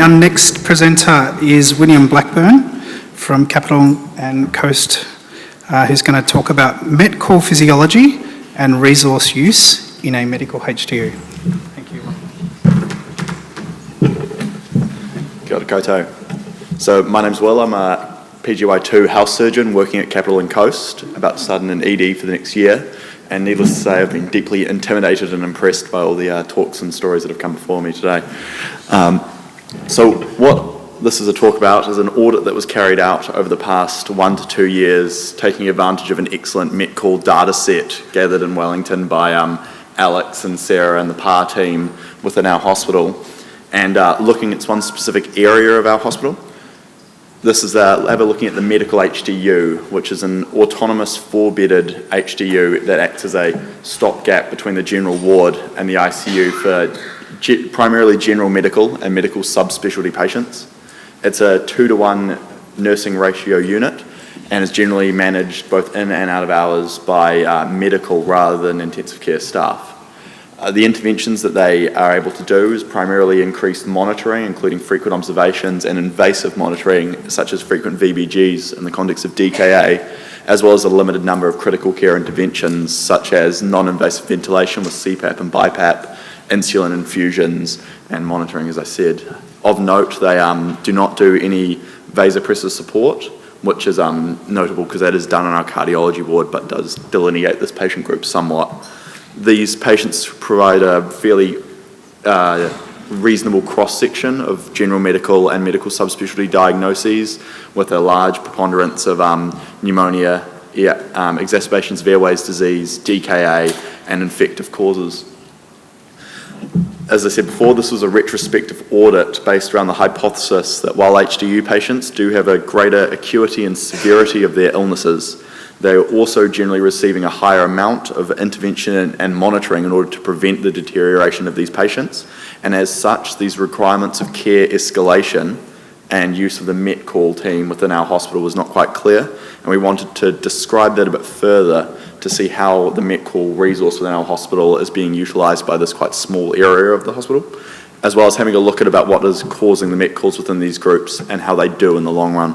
Our next presenter is William Blackburn from Capital and Coast, who's going to talk about met call physiology and resource use in a medical HDU. Thank you. Kia ora koutou. So my name's Will. I'm a PGY2 house surgeon working at Capital and Coast, about to start in an ED for the next year. And needless to say, I've been deeply intimidated and impressed by all the talks and stories that have come before me today. So what this is a talk about is an audit that was carried out over the past 1 to 2 years, taking advantage of an excellent met call data set gathered in Wellington by Alex and Sarah and the PAR team within our hospital, and looking at one specific area of our hospital. This is looking at the medical HDU, which is an autonomous 4-bedded HDU that acts as a stopgap between the general ward and the ICU for primarily general medical and medical subspecialty patients. It's a 2-to-1 nursing ratio unit and is generally managed both in and out of hours by medical rather than intensive care staff. The interventions that they are able to do is primarily increased monitoring, including frequent observations and invasive monitoring, such as frequent VBGs in the context of DKA, as well as a limited number of critical care interventions, such as non-invasive ventilation with CPAP and BiPAP, insulin infusions, and monitoring, as I said. Of note, they do not do any vasopressor support, which is notable because that is done on our cardiology ward, but does delineate this patient group somewhat. These patients provide a fairly reasonable cross-section of general medical and medical subspecialty diagnoses, with a large preponderance of pneumonia, exacerbations of airways disease, DKA, and infective causes. As I said before, this was a retrospective audit based around the hypothesis that while HDU patients do have a greater acuity and severity of their illnesses, they are also generally receiving a higher amount of intervention and monitoring in order to prevent the deterioration of these patients. And as such, these requirements of care escalation and use of the met call team within our hospital was not quite clear. And we wanted to describe that a bit further to see how the met call resource within our hospital is being utilised by this quite small area of the hospital, as well as having a look at about what is causing the met calls within these groups and how they do in the long run.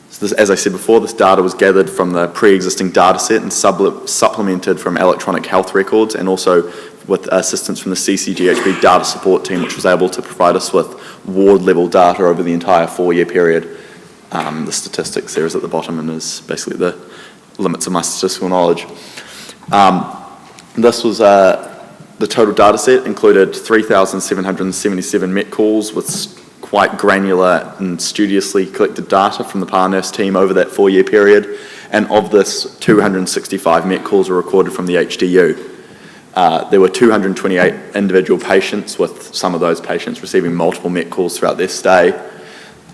So this, as I said before, this data was gathered from the pre-existing data set and supplemented from electronic health records, and also with assistance from the CCDHB data support team, which was able to provide us with ward-level data over the entire 4-year period. The statistics there is at the bottom and is basically the limits of my statistical knowledge. This was the total data set included 3,777 met calls with quite granular and studiously collected data from the PAR nurse team over that 4-year period, and of this, 265 met calls were recorded from the HDU. There were 228 individual patients, with some of those patients receiving multiple met calls throughout their stay.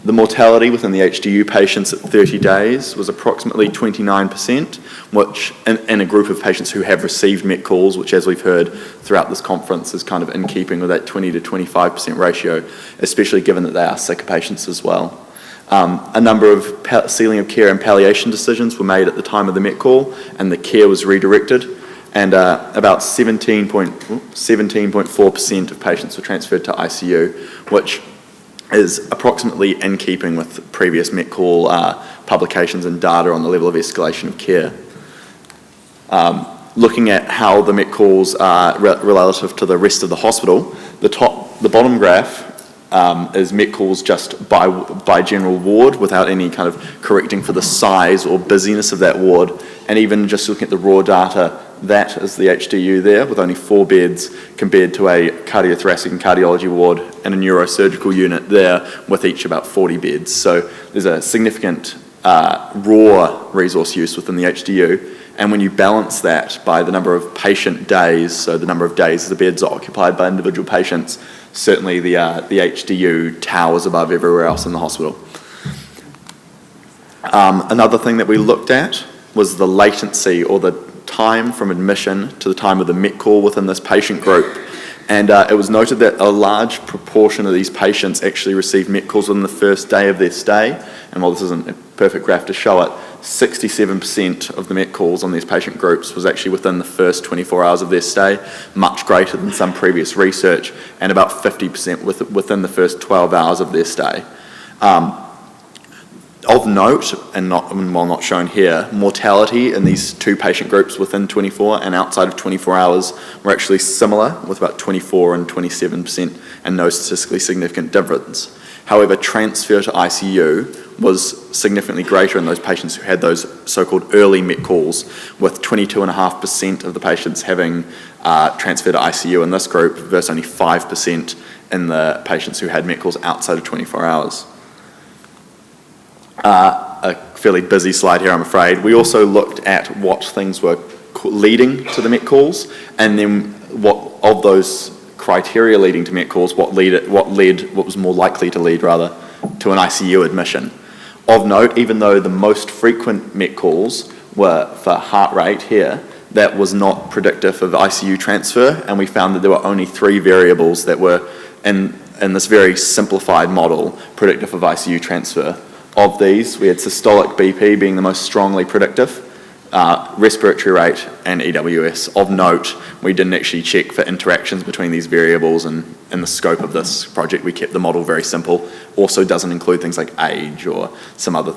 The mortality within the HDU patients at 30 days was approximately 29%, which in a group of patients who have received met calls, which, as we've heard throughout this conference, is kind of in keeping with that 20 to 25% ratio, especially given that they are sicker patients as well. A number of ceiling of care and palliation decisions were made at the time of the met call, and the care was redirected, and about 17.4% of patients were transferred to ICU, which is approximately in keeping with previous met call publications and data on the level of escalation of care. Looking at how the met calls are relative to the rest of the hospital, the bottom graph is met calls just by general ward without any kind of correcting for the size or busyness of that ward, and even just looking at the raw data, that is the HDU there with only 4 beds compared to a cardiothoracic and cardiology ward and a neurosurgical unit there with each about 40 beds. So there's a significant raw resource use within the HDU, and when you balance that by the number of patient days, so the number of days the beds are occupied by individual patients, certainly the HDU towers above everywhere else in the hospital. Another thing that we looked at was the latency, or the time from admission to the time of the met call within this patient group. And it was noted that a large proportion of these patients actually received met calls within the first day of their stay. And while this isn't a perfect graph to show it, 67% of the Met calls on these patient groups was actually within the first 24 hours of their stay, much greater than some previous research, and about 50% within the first 12 hours of their stay. Of note, and while not shown here, mortality in these two patient groups within 24 and outside of 24 hours were actually similar, with about 24 and 27%, and no statistically significant difference. However, transfer to ICU was significantly greater in those patients who had those so-called early Met calls, with 22.5% of the patients having transfer to ICU in this group versus only 5% in the patients who had Met calls outside of 24 hours. A fairly busy slide here, I'm afraid. We also looked at what things were leading to the Met calls, and then what of those criteria leading to Met calls, what was more likely to lead rather to an ICU admission. Of note, even though the most frequent Met calls were for heart rate here, that was not predictive of ICU transfer, and we found that there were only 3 variables that were in this very simplified model predictive of ICU transfer. Of these, we had systolic BP being the most strongly predictive, respiratory rate, and EWS. Of note, we didn't actually check for interactions between these variables, and in the scope of this project, we kept the model very simple. Also doesn't include things like age or some other,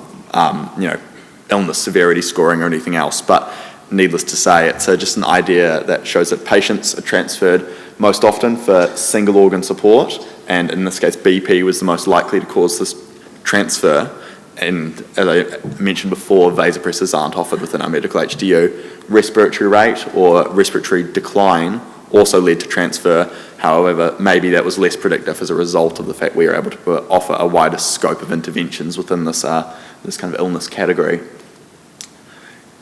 illness severity scoring or anything else. But needless to say, it's just an idea that shows that patients are transferred most often for single organ support, and in this case, BP was the most likely to cause this transfer. And as I mentioned before, vasopressors aren't offered within our medical HDU. Respiratory rate or respiratory decline also led to transfer. However, maybe that was less predictive as a result of the fact we were able to offer a wider scope of interventions within this kind of illness category.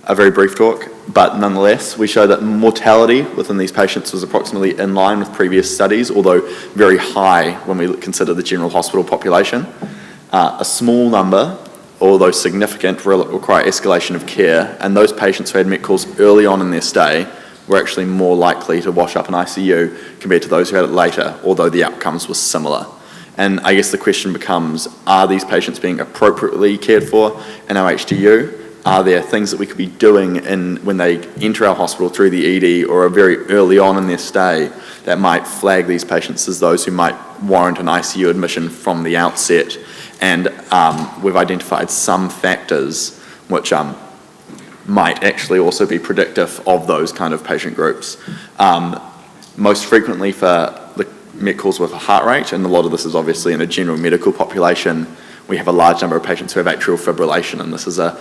A very brief talk, but nonetheless, we show that mortality within these patients was approximately in line with previous studies, although very high when we consider the general hospital population. A small number, although significant, require escalation of care, and those patients who had Met calls early on in their stay were actually more likely to wash up in ICU compared to those who had it later, although the outcomes were similar. And I guess the question becomes, are these patients being appropriately cared for in our HDU? Are there things that we could be doing when they enter our hospital through the ED or are very early on in their stay that might flag these patients as those who might warrant an ICU admission from the outset? And we've identified some factors which might actually also be predictive of those kind of patient groups. Most frequently for the Met calls with a heart rate, and a lot of this is obviously in a general medical population, we have a large number of patients who have atrial fibrillation, and this is a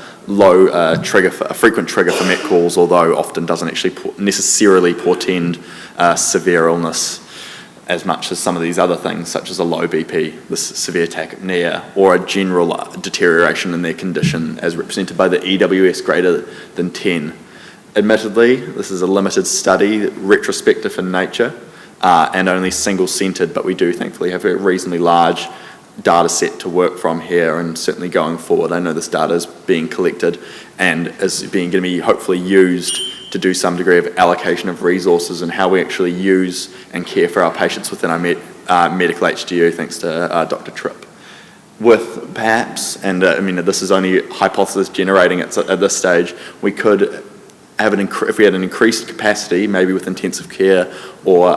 frequent trigger for Met calls, although often doesn't actually necessarily portend severe illness as much as some of these other things, such as a low BP, this severe tachypnea, or a general deterioration in their condition as represented by the EWS greater than 10. Admittedly, this is a limited study, retrospective in nature, and only single-centred, but we do thankfully have a reasonably large data set to work from here, and certainly going forward. I know this data is being collected and is going to be hopefully used to do some degree of allocation of resources and how we actually use and care for our patients within our medical HDU, thanks to Dr. Tripp. With perhaps, and this is only hypothesis generating at this stage, we could have if we had an increased capacity, maybe with intensive care or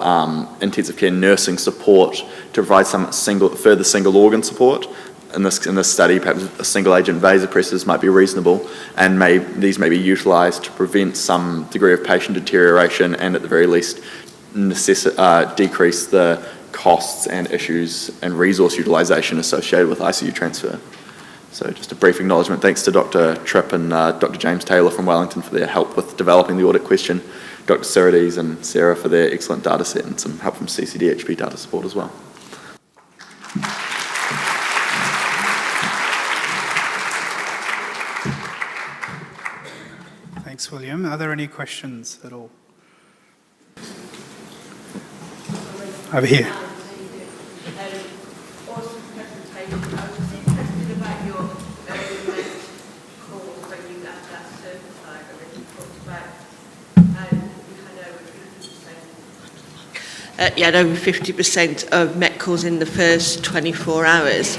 intensive care nursing support, to provide some further single organ support. In this study, perhaps a single agent vasopressors might be reasonable, and these may be utilised to prevent some degree of patient deterioration and at the very least decrease the costs and issues and resource utilisation associated with ICU transfer. So just a brief acknowledgement. Thanks to Dr. Tripp and Dr. James Taylor from Wellington for their help with developing the audit question, Dr. Cerides and Sarah for their excellent data set, and some help from CCDHB data support as well. Thanks, William. Are there any questions at all? Over here. Awesome presentation. I was just interested about your early calls when you left that service side, and you talked about you had over 50% of Met calls in the first 24 hours.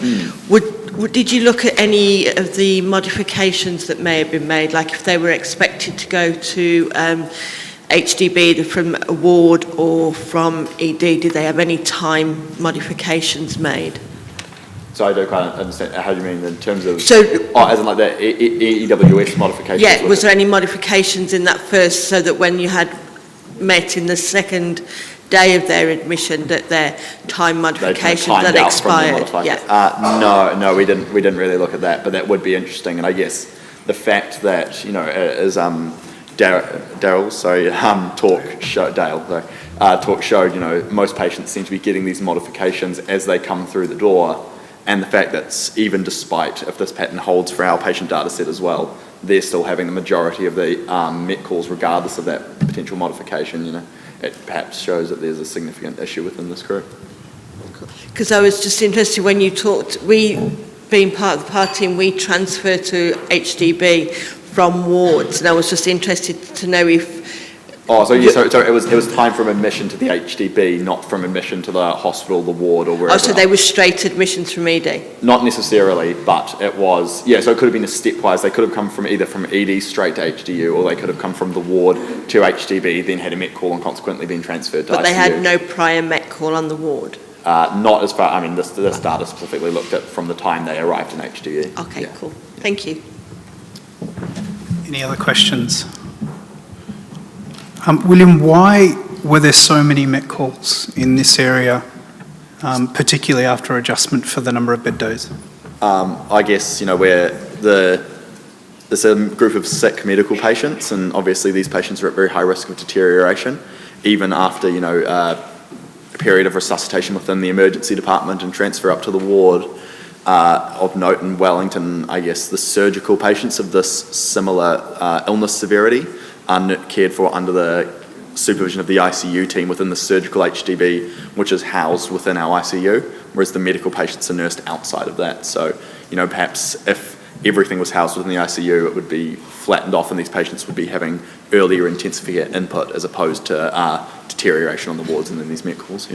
Did you look at any of the modifications that may have been made, like if they were expected to go to HDB either from a ward or from ED, did they have any time modifications made? So I don't quite understand, how do you mean in terms of, So, as in like the EWS modifications? yeah, was there any modifications in that first, so that when you had met in the second day of their admission, that their time modifications had expired? Yeah. No, we didn't really look at that, but that would be interesting. And I guess the fact that, as Daryl's talk showed, most patients seem to be getting these modifications as they come through the door. And the fact that even despite, if this pattern holds for our patient data set as well, they're still having the majority of the Met calls regardless of that potential modification, it perhaps shows that there's a significant issue within this group. Because I was just interested when you talked, we, being part of the PAR team, we transfer to HDB from wards, and I was just interested to know if... So it was time from admission to the HDB, not from admission to the hospital, the ward, or wherever. So they were straight admissions from ED? Not necessarily, but it was, so it could have been a stepwise. They could have come from either from ED straight to HDU, or they could have come from the ward to HDB, then had a Met call and consequently been transferred to ICU. But they had no prior Met call on the ward? Not as far, this data specifically looked at from the time they arrived in HDU. Okay, cool. Thank you. Any other questions? William, why were there so many Met calls in this area, particularly after adjustment for the number of bed days? I guess, where there's a group of sick medical patients, and obviously these patients are at very high risk of deterioration, even after, a period of resuscitation within the emergency department and transfer up to the ward. Of note in Wellington, I guess the surgical patients of this similar illness severity are cared for under the supervision of the ICU team within the surgical HDB, which is housed within our ICU, whereas the medical patients are nursed outside of that. So, perhaps if everything was housed within the ICU, it would be flattened off and these patients would be having earlier intensive care input as opposed to deterioration on the wards and then these Met calls,